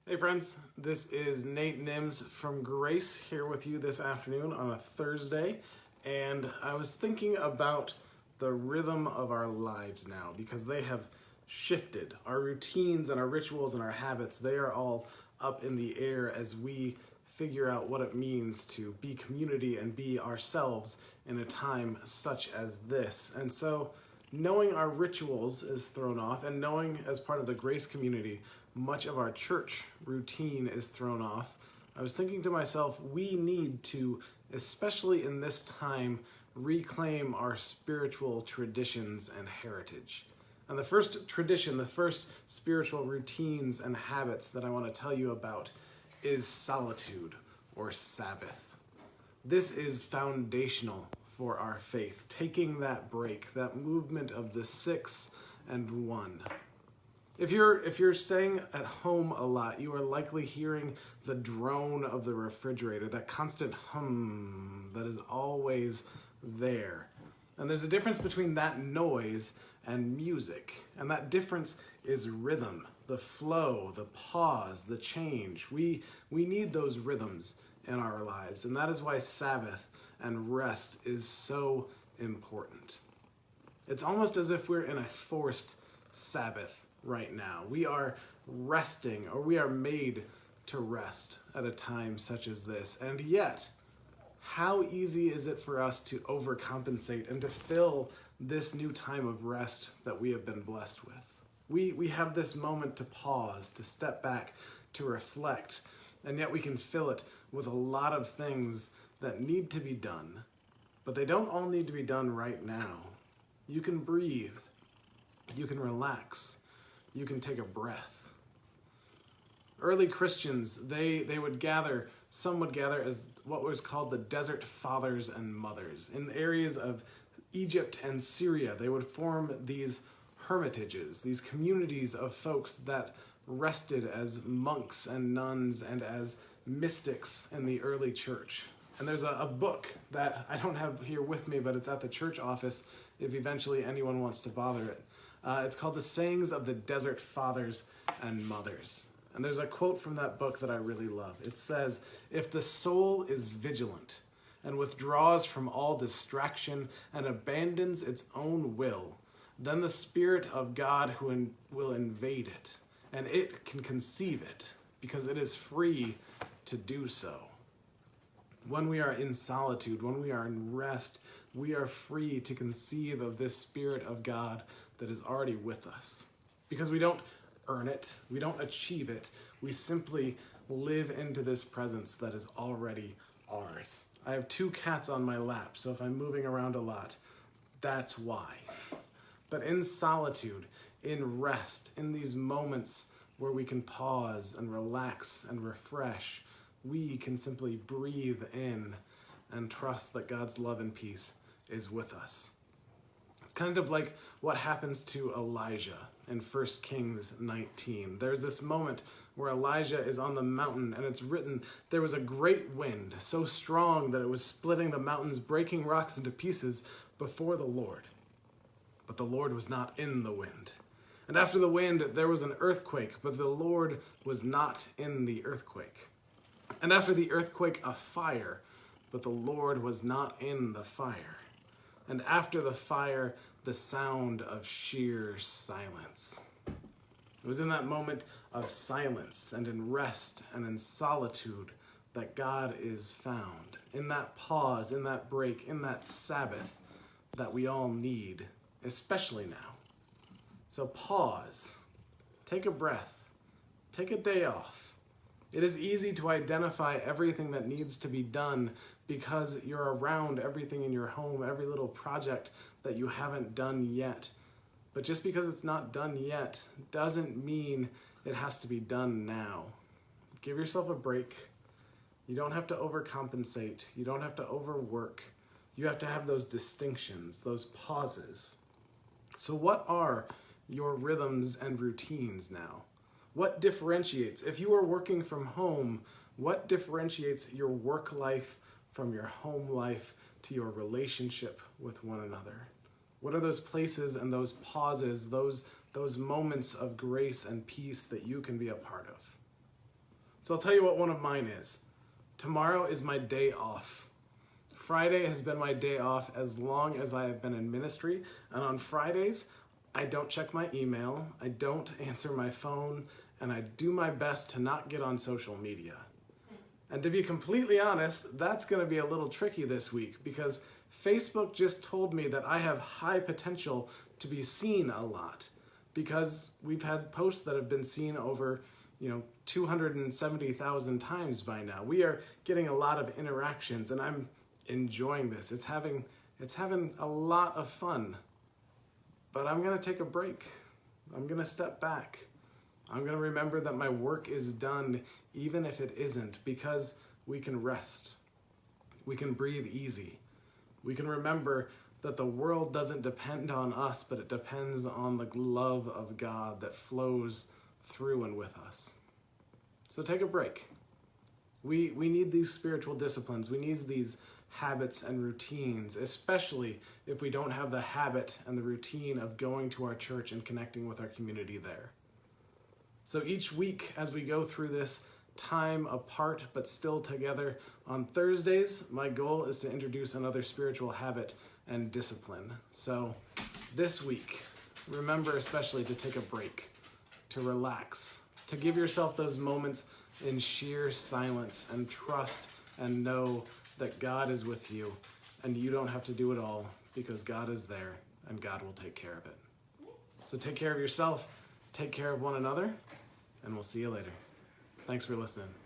Hey friends, this is Nate Nims from Grace here with you this afternoon on a Thursday, and I was thinking about the rhythm of our lives now because they have shifted. Our routines and our rituals and our habits, they are all up in the air as we figure out what it means to be community and be ourselves in a time such as this. And so knowing our rituals is thrown off, and knowing as part of the Grace community, much of our church routine is thrown off. I was thinking to myself, we need to, especially in this time, reclaim our spiritual traditions and heritage. And the first tradition, the first spiritual routines and habits that I want to tell you about is solitude or Sabbath. This is foundational for our faith, taking that break, that movement of the 6 and 1. If you're staying at home a lot, you are likely hearing the drone of the refrigerator, that constant hum that is always there. And there's a difference between that noise and music, and that difference is rhythm, the flow, the pause, the change. We need those rhythms in our lives, and that is why Sabbath and rest is so important. It's almost as if we're in a forced Sabbath right now. We are resting, or we are made to rest at a time such as this. And yet, how easy is it for us to overcompensate and to fill this new time of rest that we have been blessed with? We have this moment to pause, to step back, to reflect, and yet we can fill it with a lot of things that need to be done. But they don't all need to be done right now. You can breathe, you can relax, you can take a breath. Early Christians, they would gather, some would gather as what was called the desert fathers and mothers. In areas of Egypt and Syria, they would form these hermitages, these communities of folks that rested as monks and nuns and as mystics in the early church. And there's a book that I don't have here with me, but it's at the church office if eventually anyone wants to bother it. It's called The Sayings of the Desert Fathers and Mothers. And there's a quote from that book that I really love. It says, "If the soul is vigilant and withdraws from all distraction and abandons its own will, then the Spirit of God will invade it, and it can conceive it, because it is free to do so." When we are in solitude, when we are in rest, we are free to conceive of this Spirit of God that is already with us. Because we don't earn it, we don't achieve it, we simply live into this presence that is already ours. I have 2 cats on my lap, so if I'm moving around a lot, that's why. But in solitude, in rest, in these moments where we can pause and relax and refresh, we can simply breathe in and trust that God's love and peace is with us. It's kind of like what happens to Elijah in 1 Kings 19. There's this moment where Elijah is on the mountain, and it's written, "There was a great wind, so strong that it was splitting the mountains, breaking rocks into pieces before the Lord. But the Lord was not in the wind. And after the wind, there was an earthquake, but the Lord was not in the earthquake. And after the earthquake, a fire, but the Lord was not in the fire. And after the fire, the sound of sheer silence." It was in that moment of silence and in rest and in solitude that God is found. In that pause, in that break, in that Sabbath that we all need, especially now. So pause, take a breath, take a day off. It is easy to identify everything that needs to be done because you're around everything in your home, every little project that you haven't done yet. But just because it's not done yet doesn't mean it has to be done now. Give yourself a break. You don't have to overcompensate. You don't have to overwork. You have to have those distinctions, those pauses. So what are your rhythms and routines now? What differentiates? If you are working from home, what differentiates your work life from your home life to your relationship with one another? What are those places and those pauses, those moments of grace and peace that you can be a part of? So I'll tell you what one of mine is. Tomorrow is my day off. Friday has been my day off as long as I have been in ministry, and on Fridays, I don't check my email, I don't answer my phone, and I do my best to not get on social media. And to be completely honest, that's going to be a little tricky this week because Facebook just told me that I have high potential to be seen a lot because we've had posts that have been seen over 270,000 times by now. We are getting a lot of interactions and I'm enjoying this. It's having a lot of fun. But I'm going to take a break. I'm going to step back. I'm going to remember that my work is done even if it isn't, because we can rest. We can breathe easy. We can remember that the world doesn't depend on us, but it depends on the love of God that flows through and with us. So take a break. We need these spiritual disciplines. We need these habits and routines, especially if we don't have the habit and the routine of going to our church and connecting with our community there. So each week as we go through this time apart but still together, on Thursdays, my goal is to introduce another spiritual habit and discipline. So this week, remember especially to take a break, to relax, to give yourself those moments in sheer silence and trust and know that God is with you and you don't have to do it all because God is there and God will take care of it. So take care of yourself, take care of one another, and we'll see you later. Thanks for listening.